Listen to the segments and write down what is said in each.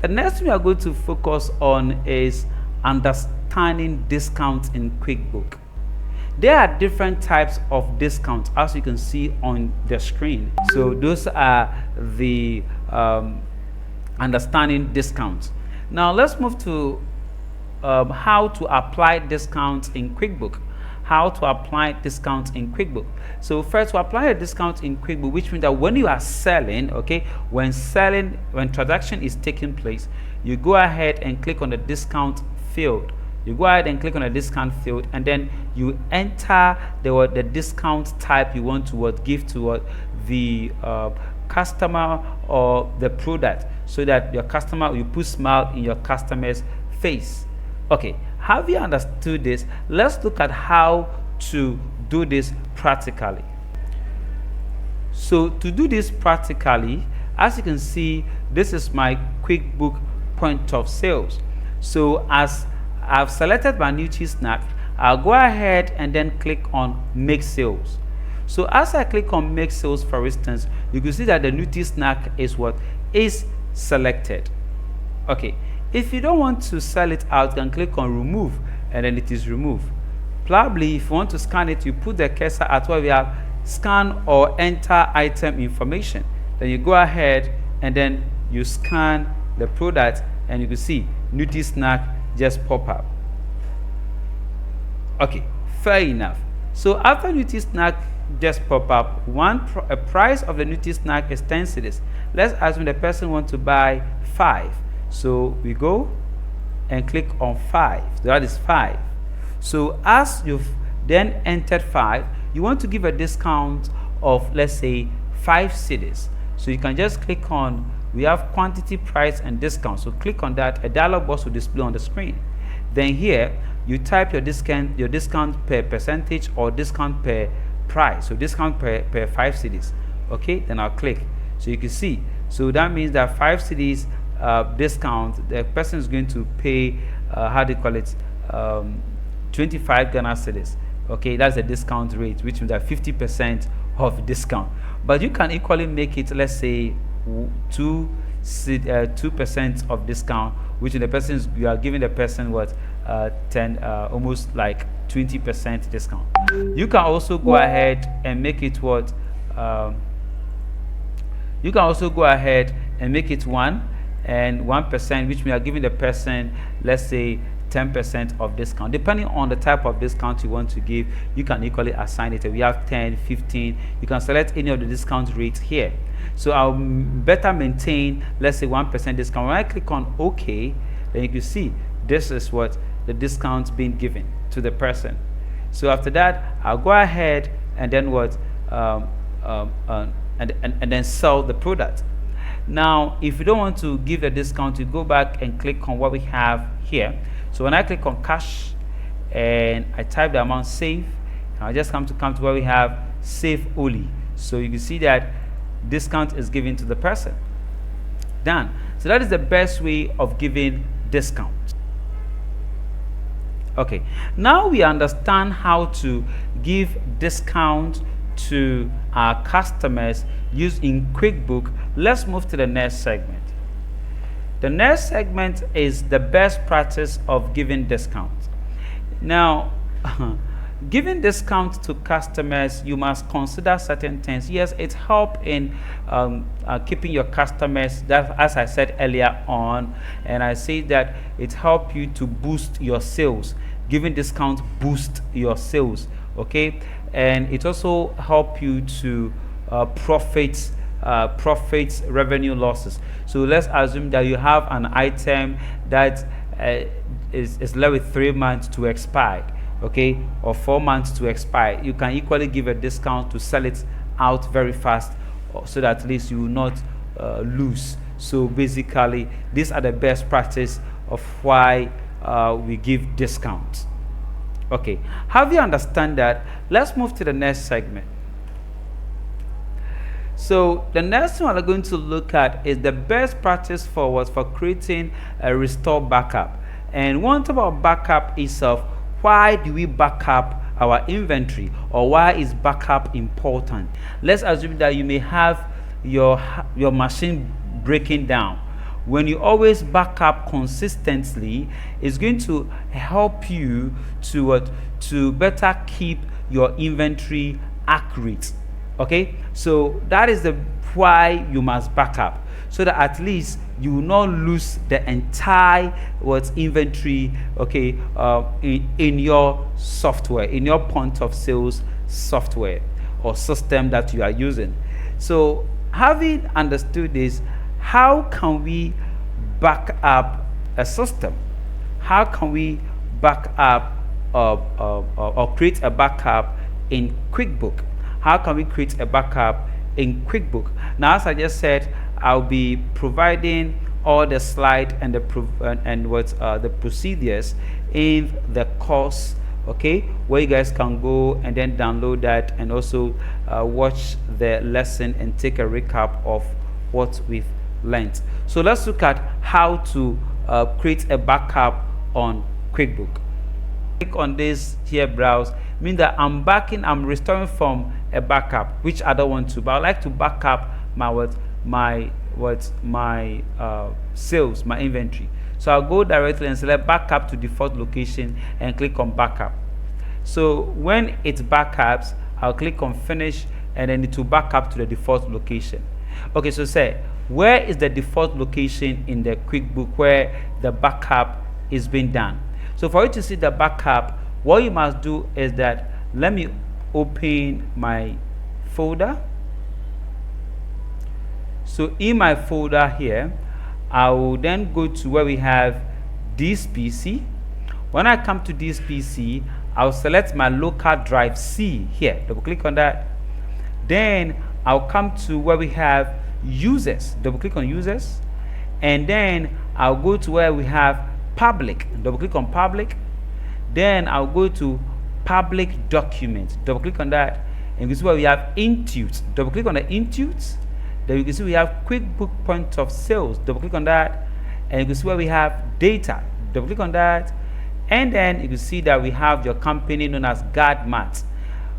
The next thing we are going to focus on is understanding discounts in QuickBooks. There are different types of discounts, as you can see on the screen. So those are the understanding discounts. Now let's move to how to apply discounts in QuickBooks. How to apply discounts in QuickBooks. So first, to apply a discount in QuickBooks, which means that when you are selling, okay, when transaction is taking place, you go ahead and click on the discount field. You go ahead and click on the discount field, and then you enter the discount type you want to give to the customer or the product, so that your customer, you put smile in your customer's face. Okay, have you understood this? Let's look at how to do this practically. So to do this practically, as you can see, this is my QuickBooks point of sales. So as I've selected my annuity snack, I'll go ahead and then click on make sales. So as I click on make sales, for instance, you can see that the annuity snack is selected. Okay, if you don't want to sell it out, you can click on remove, and then it is removed. Probably if you want to scan it, you put the cursor at where we have scan or enter item information. Then you go ahead and then you scan the product, and you can see annuity snack just pop up. Okay, fair enough. So after annuity snack just pop up, a price of the annuity snack is 10 cedis. Let's assume the person wants to buy 5. So we go and click on 5. So that is 5. So as you've then entered 5, you want to give a discount of, let's say, 5 cedis. So you can just click on, we have quantity, price, and discount. So click on that. A dialog box will display on the screen. Then here you type your discount per percentage or discount per price. So discount per 5 cedis. Okay, then I'll click. So you can see. So that means that 5 cedis discount, the person is going to pay how do you call it, 25 Ghana cedis. Okay, that's the discount rate, which means that 50% of discount. But you can equally make it, let's say, 2% of discount, which the person you are giving the person what 10 almost like 20% discount. You can also go ahead and make it what you can also go ahead and make it 1 and 1%, which we are giving the person, let's say, 10% of discount. Depending on the type of discount you want to give, you can equally assign it. We have 10, 15. You can select any of the discount rates here. So I'll better maintain, let's say, 1% discount. When I click on OK, then you can see this is what the discount being given to the person. So after that, I'll go ahead and then what and then sell the product. Now, if you don't want to give a discount, you go back and click on what we have here. So when I click on cash and I type the amount save, I'll just come to where we have save only. So you can see that discount is given to the person. Done. So that is the best way of giving discount. Okay, now we understand how to give discount to our customers using QuickBooks. Let's move to the next segment. The next segment is the best practice of giving discount. Now, giving discount to customers, you must consider certain things. Yes, it helps in keeping your customers, that, as I said earlier on, and I say that it helps you to boost your sales. Giving discount boost your sales, okay? And it also helps you to profits revenue losses. So let's assume that you have an item that is left with 3 months to expire, okay, or 4 months to expire. You can equally give a discount to sell it out very fast, so that at least you will not lose. So basically, these are the best practice of why we give discounts. Okay, have you understand that? Let's move to the next segment. So the next one we're going to look at is the best practice for creating a restore backup. And one thing about backup itself, why do we back up our inventory, or why is backup important? Let's assume that you may have your machine breaking down. when you always back up consistently, it's going to help you to better keep your inventory accurate. Okay, so that is the why you must back up, so that at least you will not lose the entire inventory, okay, in your software, in your point of sales software or system that you are using. So having understood this, how can we back up a system? How can we back up or create a backup in QuickBooks? How can we create a backup in QuickBooks? Now, as I just said, I'll be providing all the slide and the the procedures in the course, okay, where you guys can go and then download that and also watch the lesson and take a recap of what we've learned. So let's look at how to create a backup on QuickBooks. Click on this here, browse, mean that I'm restoring from a backup which I don't want to, but I like to back up my sales, my inventory. So I'll go directly and select backup to default location and click on backup. So when it backups, I'll click on finish and then it will back up to the default location. Okay, so say, where is the default location in the QuickBooks where the backup is being done? So for you to see the backup, what you must do is that, let me open my folder. So in my folder here, I will then go to where we have this PC. When I come to this PC, I'll select my local drive C here, double click on that. Then I'll come to where we have users, double click on users, and then I'll go to where we have public, double click on public. Then I'll go to public documents, double click on that, and you can see where we have Intuit, double click on the Intuit. Then you can see we have QuickBooks point of sales, double click on that, and you can see where we have data, double click on that, and then you can see that we have your company known as GuardMart.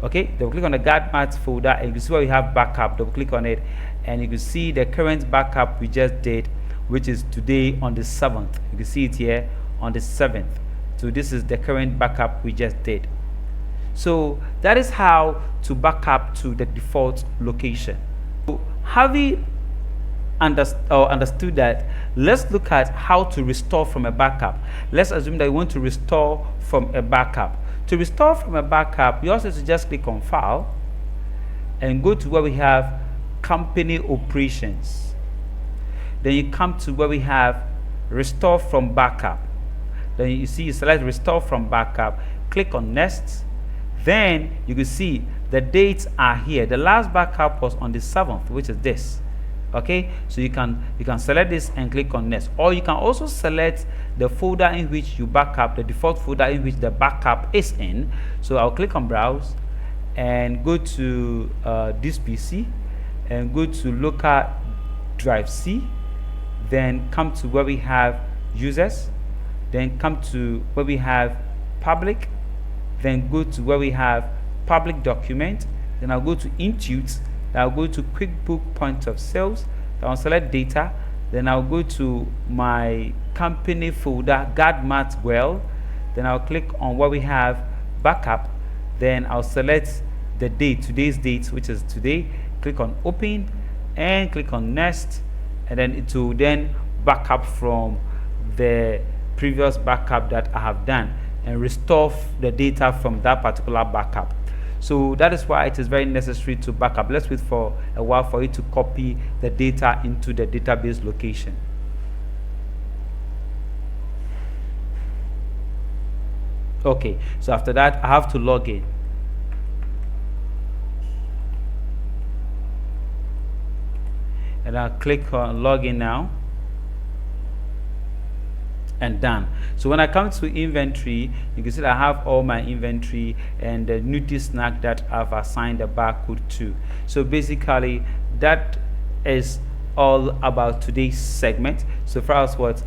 Okay, double click on the GuardMart folder, and you can see where we have backup, double click on it, and you can see the current backup we just did, which is today on the 7th. You can see it here on the 7th. So this is the current backup we just did. So that is how to back up to the default location. So having understood that, let's look at how to restore from a backup. Let's assume that you want to restore from a backup. To restore from a backup, you also have to just click on File and go to where we have Company Operations. Then you come to where we have Restore from Backup. Then you see, you select Restore from Backup, click on Next. Then you can see the dates are here. The last backup was on the 7th, which is this. Okay, so you can select this and click on Next, or you can also select the folder in which you backup, the default folder in which the backup is in. So I'll click on Browse and go to this PC and go to local drive C. Then come to where we have users, then come to where we have public, then go to where we have public document, then I'll go to Intuit, then I'll go to QuickBooks point of sales, then I'll select data, then I'll go to my company folder, GuardMart well, then I'll click on where we have backup, then I'll select the date, today's date, which is today, click on open and click on next, and then it will then back up from the previous backup that I have done and restore the data from that particular backup. So that is why it is very necessary to back up. Let's wait for a while for you to copy the data into the database location. Okay, so after that I have to log in. And I'll click on login now, and done. So when I come to inventory, you can see that I have all my inventory and the nudity snack that I've assigned a barcode to. So basically that is all about today's segment. So far as what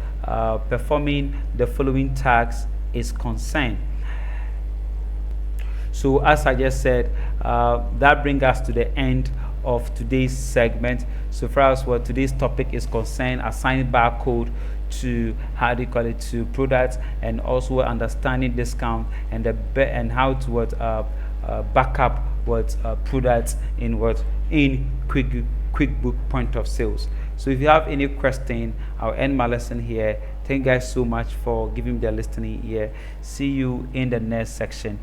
performing the following tasks is concerned. So as I just said, that brings us to the end of today's segment. So far as what today's topic is concerned, assigning barcode to to products, and also understanding discount and and how to backup products in QuickBook point of sales. So if you have any question, I'll end my lesson here. Thank you guys so much for giving me the listening ear. See you in the next section.